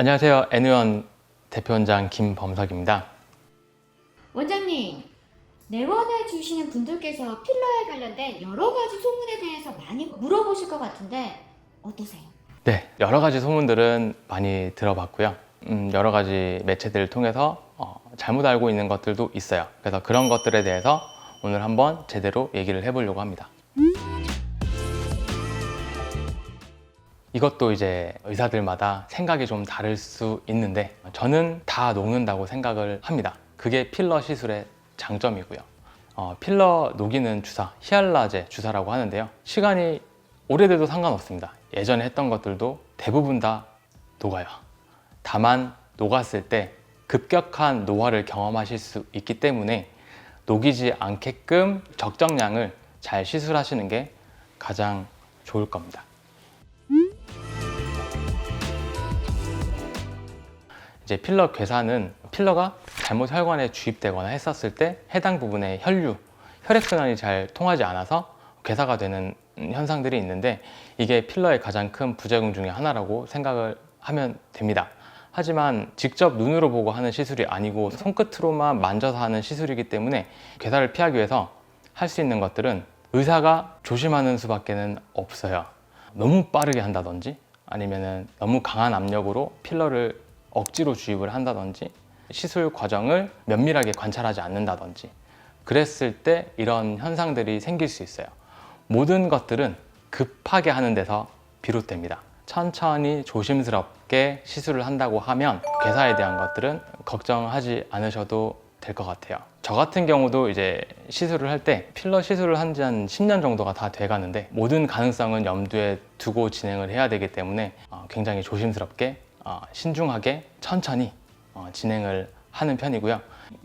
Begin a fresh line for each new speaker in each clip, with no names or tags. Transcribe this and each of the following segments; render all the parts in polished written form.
안녕하세요. N의원 대표원장 김범석입니다.
원장님, 내원해 주시는 분들께서 필러에 관련된 여러 가지 소문에 대해서 많이 물어보실 것 같은데 어떠세요?
네, 여러 가지 소문들은 많이 들어봤고요. 여러 가지 매체들을 통해서 잘못 알고 있는 것들도 있어요. 그래서 그런 것들에 대해서 오늘 한번 제대로 얘기를 해보려고 합니다. 이것도 이제 의사들마다 생각이 좀 다를 수 있는데 저는 다 녹는다고 생각을 합니다. 그게 필러 시술의 장점이고요. 필러 녹이는 주사, 히알라제 주사라고 하는데요. 시간이 오래돼도 상관없습니다. 예전에 했던 것들도 대부분 다 녹아요. 다만 녹았을 때 급격한 노화를 경험하실 수 있기 때문에 녹이지 않게끔 적정량을 잘 시술하시는 게 가장 좋을 겁니다. 이제 필러 괴사는 필러가 잘못 혈관에 주입되거나 했었을 때 해당 부분의 혈액순환이 잘 통하지 않아서 괴사가 되는 현상들이 있는데 이게 필러의 가장 큰 부작용 중에 하나라고 생각을 하면 됩니다. 하지만 직접 눈으로 보고 하는 시술이 아니고 손끝으로만 만져서 하는 시술이기 때문에 괴사를 피하기 위해서 할 수 있는 것들은 의사가 조심하는 수밖에 없어요. 너무 빠르게 한다든지 아니면 너무 강한 압력으로 필러를 억지로 주입을 한다든지 시술 과정을 면밀하게 관찰하지 않는다든지 그랬을 때 이런 현상들이 생길 수 있어요. 모든 것들은 급하게 하는 데서 비롯됩니다. 천천히 조심스럽게 시술을 한다고 하면 괴사에 대한 것들은 걱정하지 않으셔도 될 것 같아요. 저 같은 경우도 이제 시술을 할 때 필러 시술을 한 지 한 10년 정도가 다 돼 가는데 모든 가능성은 염두에 두고 진행을 해야 되기 때문에 굉장히 조심스럽게 신중하게 천천히 진행을 하는 편이고요.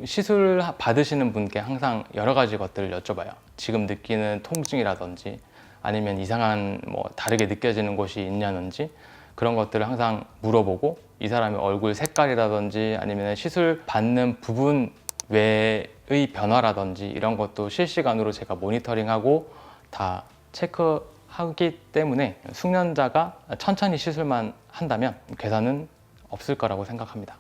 시술 받으시는 분께 항상 여러 가지 것들을 여쭤봐요. 지금 느끼는 통증이라든지 아니면 이상한 다르게 느껴지는 곳이 있냐든지 그런 것들을 항상 물어보고 이 사람의 얼굴 색깔이라든지 아니면 시술 받는 부분 외의 변화라든지 이런 것도 실시간으로 제가 모니터링하고 다 체크하기 때문에 숙련자가 천천히 시술만 한다면 괴사는 없을 거라고 생각합니다.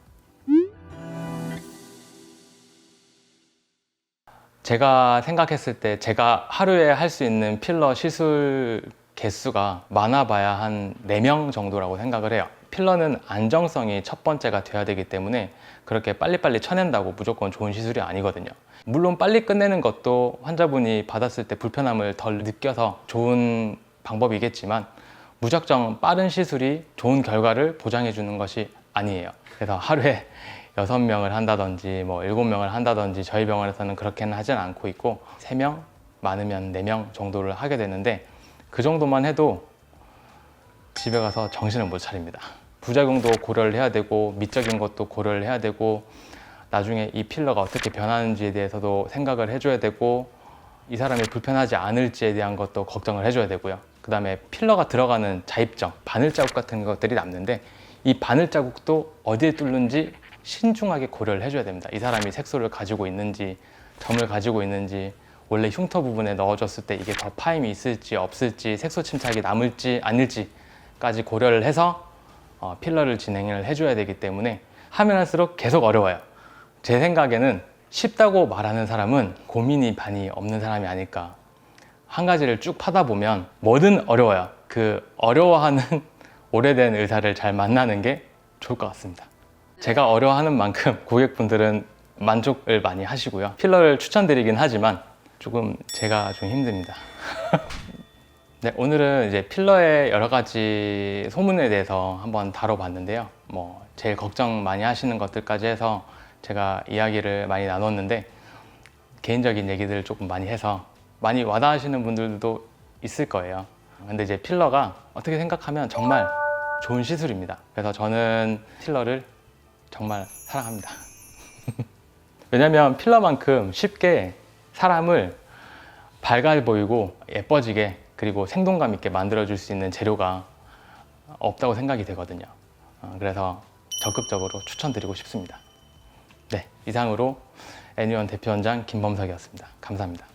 제가 생각했을 때 제가 하루에 할 수 있는 필러 시술 개수가 많아봐야 한 4명 정도라고 생각을 해요. 필러는 안정성이 첫 번째가 돼야 되기 때문에 그렇게 빨리빨리 쳐낸다고 무조건 좋은 시술이 아니거든요. 물론 빨리 끝내는 것도 환자분이 받았을 때 불편함을 덜 느껴서 좋은 방법이겠지만 무작정 빠른 시술이 좋은 결과를 보장해 주는 것이 아니에요. 그래서 하루에 6명을 한다든지 7명을 한다든지 저희 병원에서는 그렇게는 하진 않고 있고 3명, 많으면 4명 정도를 하게 되는데 그 정도만 해도 집에 가서 정신을 못 차립니다. 부작용도 고려를 해야 되고 미적인 것도 고려를 해야 되고 나중에 이 필러가 어떻게 변하는지에 대해서도 생각을 해줘야 되고 이 사람이 불편하지 않을지에 대한 것도 걱정을 해줘야 되고요. 그 다음에 필러가 들어가는 자입정, 바늘 자국 같은 것들이 남는데 이 바늘 자국도 어디에 뚫는지 신중하게 고려를 해줘야 됩니다. 이 사람이 색소를 가지고 있는지 점을 가지고 있는지 원래 흉터 부분에 넣어줬을 때 이게 더 파임이 있을지 없을지 색소 침착이 남을지 아닐지까지 고려를 해서 필러를 진행을 해줘야 되기 때문에 하면 할수록 계속 어려워요. 제 생각에는 쉽다고 말하는 사람은 고민이 많이 없는 사람이 아닐까. 한 가지를 쭉 파다 보면 뭐든 어려워요. 그 어려워하는 오래된 의사를 잘 만나는 게 좋을 것 같습니다. 제가 어려워하는 만큼 고객분들은 만족을 많이 하시고요. 필러를 추천드리긴 하지만 조금 제가 좀 힘듭니다. 네, 오늘은 이제 필러의 여러 가지 소문에 대해서 한번 다뤄봤는데요. 제일 걱정 많이 하시는 것들까지 해서 제가 이야기를 많이 나눴는데 개인적인 얘기들을 조금 많이 해서 많이 와닿으시는 분들도 있을 거예요. 근데 이제 필러가 어떻게 생각하면 정말 좋은 시술입니다. 그래서 저는 필러를 정말 사랑합니다. 왜냐면 필러만큼 쉽게 사람을 밝아 보이고 예뻐지게 그리고 생동감 있게 만들어줄 수 있는 재료가 없다고 생각이 되거든요. 그래서 적극적으로 추천드리고 싶습니다. 네, 이상으로 N의원 대표원장 김범석이었습니다. 감사합니다.